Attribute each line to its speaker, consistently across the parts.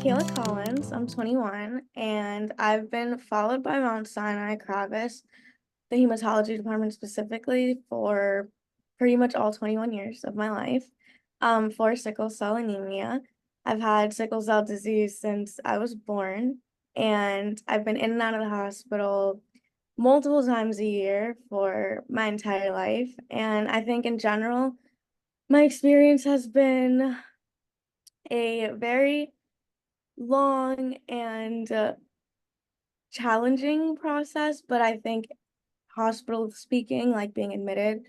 Speaker 1: Kayla Collins. I'm 21, and I've been followed by Mount Sinai Kravis, the hematology department specifically, for pretty much all 21 years of my life, for sickle cell anemia. I've had sickle cell disease since I was born, and I've been in and out of the hospital multiple times a year for my entire life. And I think in general, my experience has been a very long and challenging process, but I think hospital speaking, like being admitted,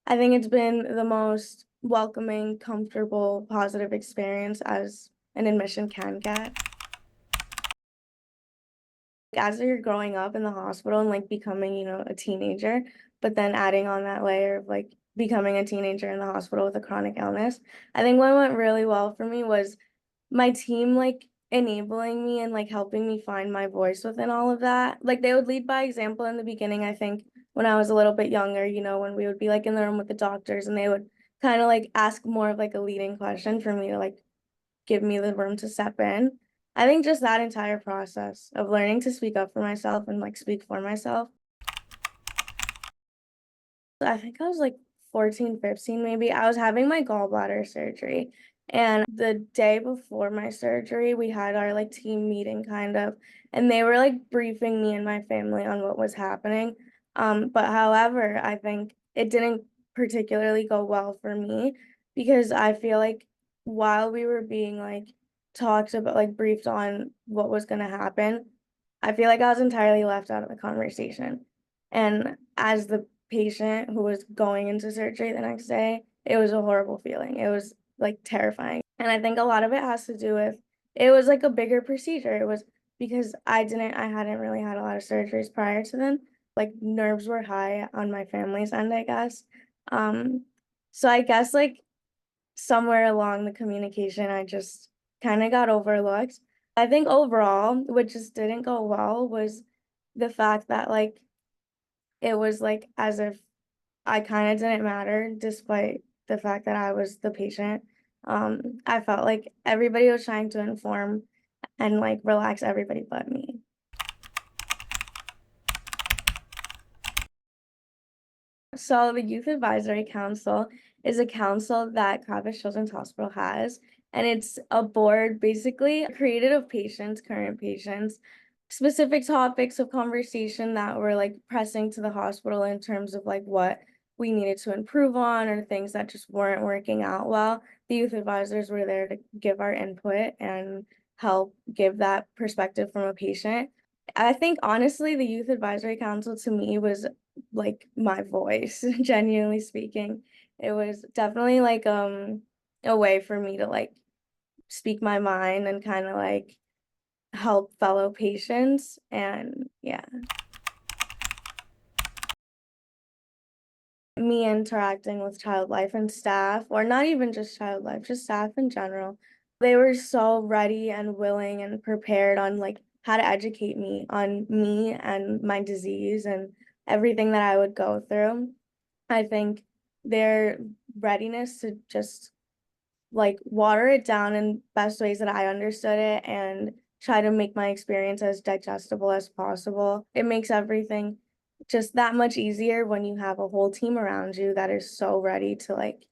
Speaker 1: I think it's been the most welcoming, comfortable, positive experience as an admission can get. As you're growing up in the hospital and like becoming, a teenager, but then adding on that layer of like becoming a teenager in the hospital with a chronic illness, I think what went really well for me was my team, like, enabling me and, like, helping me find my voice within all of that. Like, they would lead by example in the beginning, I think, when I was a little bit younger, when we would be, like, in the room with the doctors and they would kinda, like, ask more of, like, a leading question for me to, like, give me the room to step in. I think just that entire process of learning to speak up for myself and, like, speak for myself. I think I was like 14, 15 maybe. I was having my gallbladder surgery. And the day before my surgery, we had our like team meeting kind of, and they were like briefing me and my family on what was happening. But however, I think it didn't particularly go well for me because I feel like while we were being like talked about, like briefed on what was going to happen, I feel like I was entirely left out of the conversation. And as the patient who was going into surgery the next day, it was a horrible feeling. It was, like, terrifying, and I think a lot of it has to do with it was, like, a bigger procedure. It was because I hadn't really had a lot of surgeries prior to then, like, nerves were high on my family's end, I guess. Um, so I guess, like, somewhere along the communication, I just kinda got overlooked. I think overall, what just didn't go well was the fact that, like, it was, like, as if I kinda didn't matter despite the fact that I was the patient. I felt like everybody was trying to inform and, like, relax everybody but me. So the Youth Advisory Council is a council that Kravis Children's Hospital has, and it's a board basically created of patients, current patients, specific topics of conversation that were like pressing to the hospital in terms of like what we needed to improve on or things that just weren't working out well. The youth advisors were there to give our input and help give that perspective from a patient. I think honestly, the Youth Advisory Council to me was like my voice, genuinely speaking. It was definitely like a way for me to like speak my mind and kind of like help fellow patients. And yeah, me interacting with child life and staff, or not even just child life, just staff in general. They were so ready and willing and prepared on like how to educate me on me and my disease and everything that I would go through. I think their readiness to just like water it down in best ways that I understood it and try to make my experience as digestible as possible. It makes everything just that much easier when you have a whole team around you that is so ready to like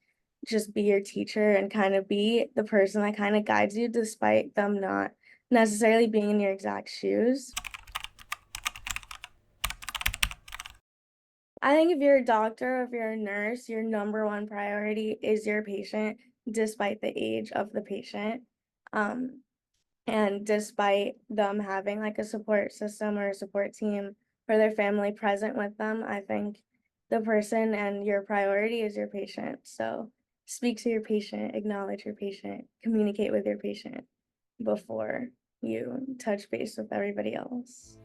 Speaker 1: just be your teacher and kind of be the person that kind of guides you despite them not necessarily being in your exact shoes. I think if you're a doctor, if you're a nurse, your number one priority is your patient, despite the age of the patient. Um, and despite them having like a support system or a support team or their family present with them, I think the person and your priority is your patient. So speak to your patient, acknowledge your patient, communicate with your patient before you touch base with everybody else.